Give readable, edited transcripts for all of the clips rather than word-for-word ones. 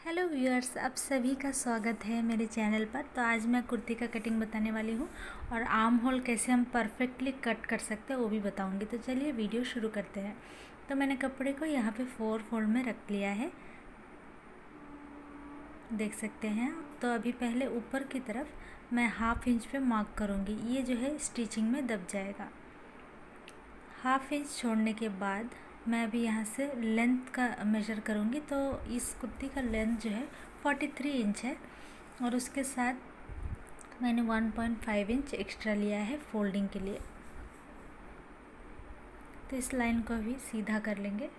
Hello viewers, आप सभी का स्वागत है मेरे चैनल पर। तो आज मैं कुर्ती का कटिंग बताने वाली हूँ और आर्म होल कैसे हम परफेक्टली कट कर सकते हैं वो भी बताऊँगी। तो चलिए वीडियो शुरू करते हैं। तो मैंने कपड़े को यहाँ पे 4 फोल्ड में रख लिया है, देख सकते हैं। तो अभी पहले ऊपर की तरफ मैं 1/2 इंच पे मार्क करूँगी, ये जो है स्टिचिंग में दब जाएगा। 1/2 इंच छोड़ने के बाद मैं अभी यहाँ से लेंथ का मेजर करूँगी। तो इस कुर्ती का लेंथ जो है 43 इंच है और उसके साथ मैंने 1.5 इंच एक्स्ट्रा लिया है फोल्डिंग के लिए। तो इस लाइन को भी सीधा कर लेंगे।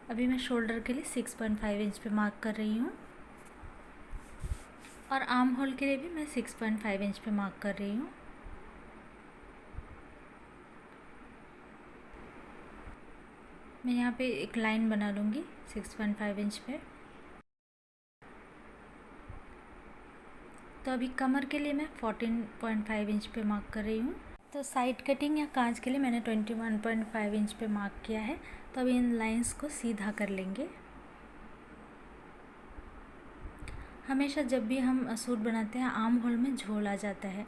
अभी मैं शोल्डर के लिए 6.5 इंच पे मार्क कर रही हूँ और आर्म होल के लिए भी मैं 6.5 इंच पे मार्क कर रही हूँ। मैं यहाँ पे एक लाइन बना लूँगी 6.5 इंच पे। तो अभी कमर के लिए मैं 14.5 इंच पे मार्क कर रही हूँ। तो साइड कटिंग या कांच के लिए मैंने 21.5 इंच पे मार्क किया है। तो अभी इन लाइंस को सीधा कर लेंगे। हमेशा जब भी हम सूट बनाते हैं आर्म होल में झोल आ जाता है,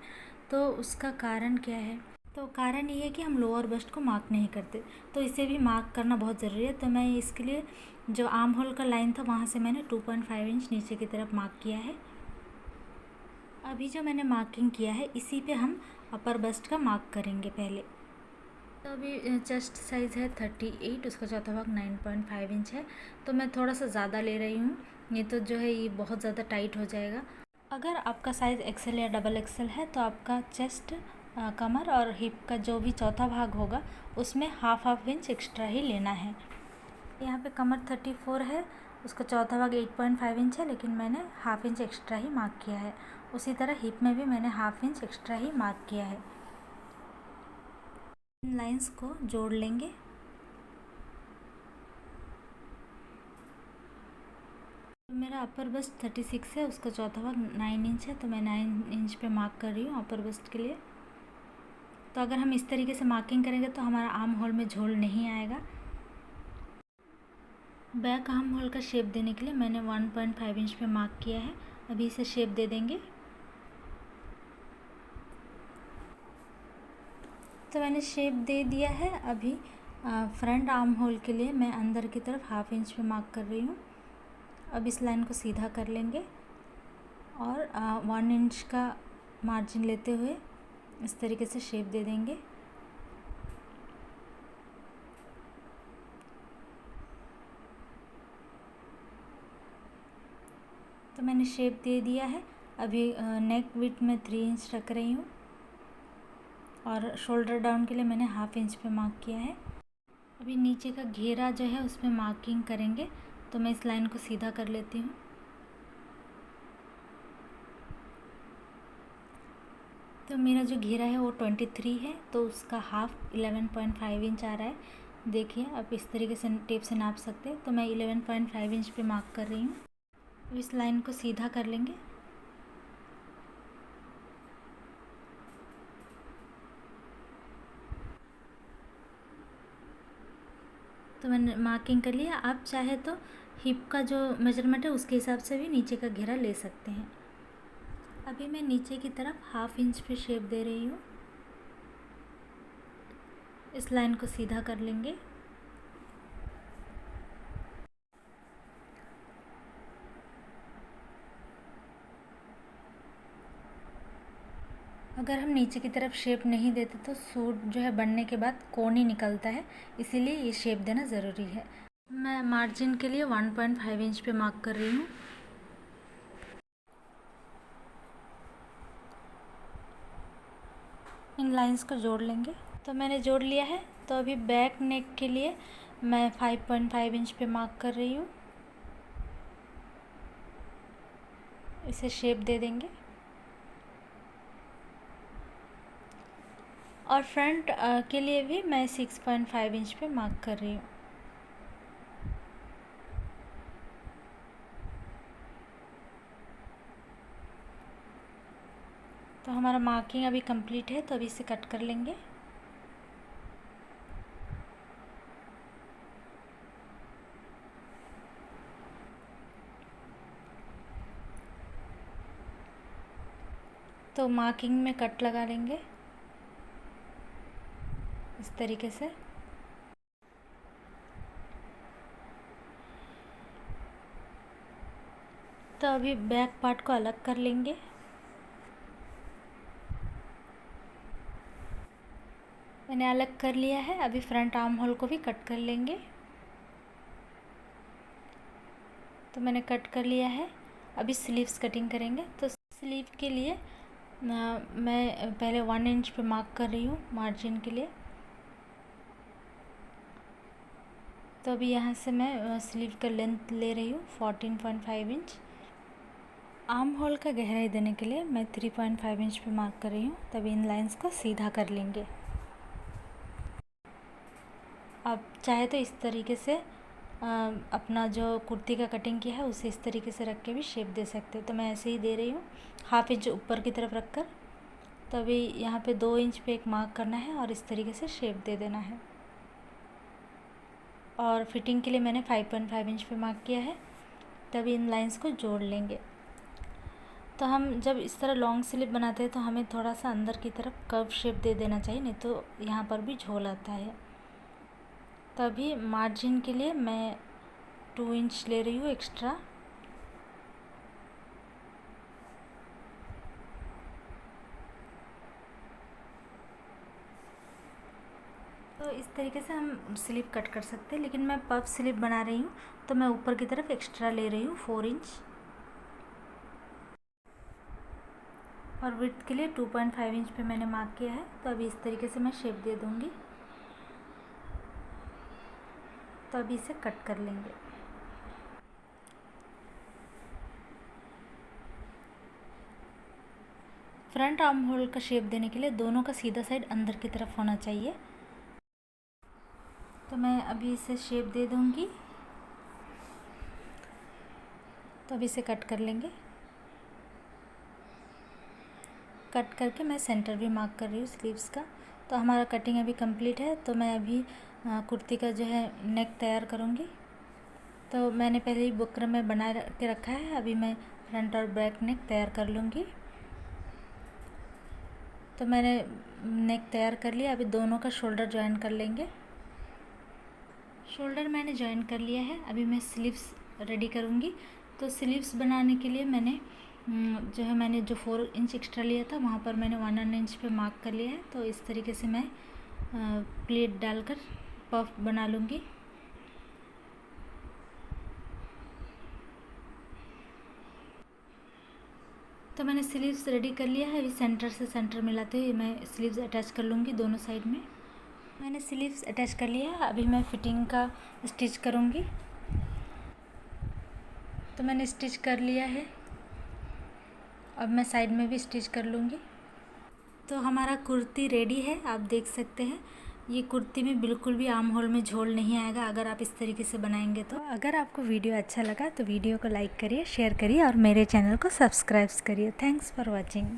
तो उसका कारण क्या है? तो कारण ये है कि हम लोअर बस्ट को मार्क नहीं करते, तो इसे भी मार्क करना बहुत ज़रूरी है। तो मैं इसके लिए जो आर्म होल का लाइन था वहाँ से मैंने 2.5 इंच नीचे की तरफ मार्क किया है। अभी जो मैंने मार्किंग किया है इसी पे हम अपर बस्ट का मार्क करेंगे पहले। तो अभी चेस्ट साइज़ है 38, उसका चौथा भाग 9.5 इंच है। तो मैं थोड़ा सा ज़्यादा ले रही हूँ, ये तो जो है ये बहुत ज़्यादा टाइट हो जाएगा। अगर आपका साइज़ एक्सेल या डबल एक्सेल है तो आपका चेस्ट, कमर और हिप का जो भी चौथा भाग होगा उसमें हाफ इंच एक्स्ट्रा ही लेना है। यहाँ पे कमर 34 है, उसका चौथा भाग 8.5 इंच है, लेकिन मैंने हाफ इंच एक्स्ट्रा ही मार्क किया है। उसी तरह हिप में भी मैंने हाफ इंच एक्स्ट्रा ही मार्क किया है। इन लाइंस को जोड़ लेंगे। मेरा अपर बस्ट 36 है, उसका चौथा भाग 9 इंच है, तो मैं 9 इंच पे मार्क कर रही हूँ अपर बस्ट के लिए। तो अगर हम इस तरीके से मार्किंग करेंगे तो हमारा आर्म होल में झोल नहीं आएगा। बैक आर्म होल का शेप देने के लिए मैंने 1.5 इंच पे मार्क किया है। अभी इसे शेप दे देंगे। तो मैंने शेप दे दिया है। अभी फ्रंट आर्म होल के लिए मैं अंदर की तरफ हाफ इंच पे मार्क कर रही हूँ। अब इस लाइन को सीधा कर लेंगे और 1 इंच का मार्जिन लेते हुए इस तरीके से शेप दे देंगे। तो मैंने शेप दे दिया है। अभी नेक विड्थ में 3 इंच रख रही हूँ और शोल्डर डाउन के लिए मैंने हाफ इंच पे मार्क किया है। अभी नीचे का घेरा जो है उसमें मार्किंग करेंगे। तो मैं इस लाइन को सीधा कर लेती हूँ। तो मेरा जो घेरा है वो 23 है, तो उसका हाफ 11.5 इंच आ रहा है। देखिए आप इस तरीके से टेप से नाप सकते हैं। तो मैं 11.5 इंच पे मार्क कर रही हूँ। अब इस लाइन को सीधा कर लेंगे। तो मैंने मार्किंग कर लिया। आप चाहे तो हिप का जो मेजरमेंट है उसके हिसाब से भी नीचे का घेरा ले सकते हैं। अभी मैं नीचे की तरफ हाफ इंच पे शेप दे रही हूँ। इस लाइन को सीधा कर लेंगे। अगर हम नीचे की तरफ शेप नहीं देते तो सूट जो है बनने के बाद कोन ही निकलता है, इसीलिए ये शेप देना ज़रूरी है। मैं मार्जिन के लिए 1.5 इंच पे मार्क कर रही हूँ। इन लाइंस को जोड़ लेंगे। तो मैंने जोड़ लिया है। तो अभी बैक नेक के लिए मैं 5.5 इंच पे मार्क कर रही हूँ। इसे शेप दे देंगे। और फ्रंट के लिए भी मैं 6.5 इंच पे मार्क कर रही हूँ। तो हमारा मार्किंग अभी कंप्लीट है, तो अभी इसे कट कर लेंगे। तो मार्किंग में कट लगा लेंगे इस तरीके से। तो अभी बैक पार्ट को अलग कर लेंगे। मैंने अलग कर लिया है। अभी फ्रंट आर्म होल को भी कट कर लेंगे। तो मैंने कट कर लिया है। अभी स्लीव्स कटिंग करेंगे। तो स्लीव के लिए मैं पहले 1 इंच पे मार्क कर रही हूँ मार्जिन के लिए। तो अभी यहाँ से मैं स्लीव का लेंथ ले रही हूँ 14.5 इंच। आर्म होल का गहराई देने के लिए मैं 3.5 इंच पे मार्क कर रही हूँ। तभी इन लाइंस को सीधा कर लेंगे। आप चाहे तो इस तरीके से अपना जो कुर्ती का कटिंग किया है उसे इस तरीके से रख के भी शेप दे सकते हो। तो मैं ऐसे ही दे रही हूँ, 1/2 इंच ऊपर की तरफ रख कर। तो अभी यहाँ पे 2 इंच पे एक मार्क करना है और इस तरीके से शेप दे देना है। और फिटिंग के लिए मैंने 5.5 इंच पे मार्क किया है। तभी इन लाइंस को जोड़ लेंगे। तो हम जब इस तरह लॉन्ग स्लीव बनाते हैं तो हमें थोड़ा सा अंदर की तरफ कर्व शेप दे देना चाहिए, नहीं तो यहाँ पर भी झोल आता है। तभी मार्जिन के लिए मैं 2 इंच ले रही हूँ एक्स्ट्रा। तो इस तरीके से हम स्लीव कट कर सकते हैं, लेकिन मैं पफ स्लीव बना रही हूँ तो मैं ऊपर की तरफ एक्स्ट्रा ले रही हूँ 4 इंच। और विड्थ के लिए 2.5 इंच पे मैंने मार्क किया है। तो अभी इस तरीके से मैं शेप दे दूँगी। तो अभी इसे कट कर लेंगे। फ्रंट आर्म होल का शेप देने के लिए दोनों का सीधा साइड अंदर की तरफ होना चाहिए। तो मैं अभी इसे शेप दे दूँगी। तो अभी इसे कट कर लेंगे। कट करके मैं सेंटर भी मार्क कर रही हूँ स्लीव्स का। तो हमारा कटिंग अभी कंप्लीट है। तो मैं अभी कुर्ती का जो है नेक तैयार करूँगी। तो मैंने पहले ही बुकरम में बना के रखा है। अभी मैं फ्रंट और बैक नेक तैयार कर लूँगी। तो मैंने नेक तैयार कर लिया। अभी दोनों का शोल्डर ज्वाइन कर लेंगे। शोल्डर मैंने ज्वाइन कर लिया है। अभी मैं स्लीव्स रेडी करूँगी। तो स्लीव्स बनाने के लिए मैंने मैंने जो 4 इंच एक्स्ट्रा लिया था वहाँ पर मैंने 1 इंच पे मार्क कर लिया है। तो इस तरीके से मैं प्लेट डालकर पफ बना लूँगी। तो मैंने स्लीव्स रेडी कर लिया है। अभी सेंटर से सेंटर मिलाते हुए मैं स्लीव्स अटैच कर लूँगी दोनों साइड में। मैंने स्लीव्स अटैच कर लिया है। अभी मैं फिटिंग का स्टिच करूँगी। तो मैंने स्टिच कर लिया है। अब मैं साइड में भी स्टिच कर लूँगी। तो हमारा कुर्ती रेडी है। आप देख सकते हैं ये कुर्ती में बिल्कुल भी आर्म होल में झोल नहीं आएगा अगर आप इस तरीके से बनाएंगे। तो अगर आपको वीडियो अच्छा लगा तो वीडियो को लाइक करिए, शेयर करिए और मेरे चैनल को सब्सक्राइब करिए। Thanks for watching.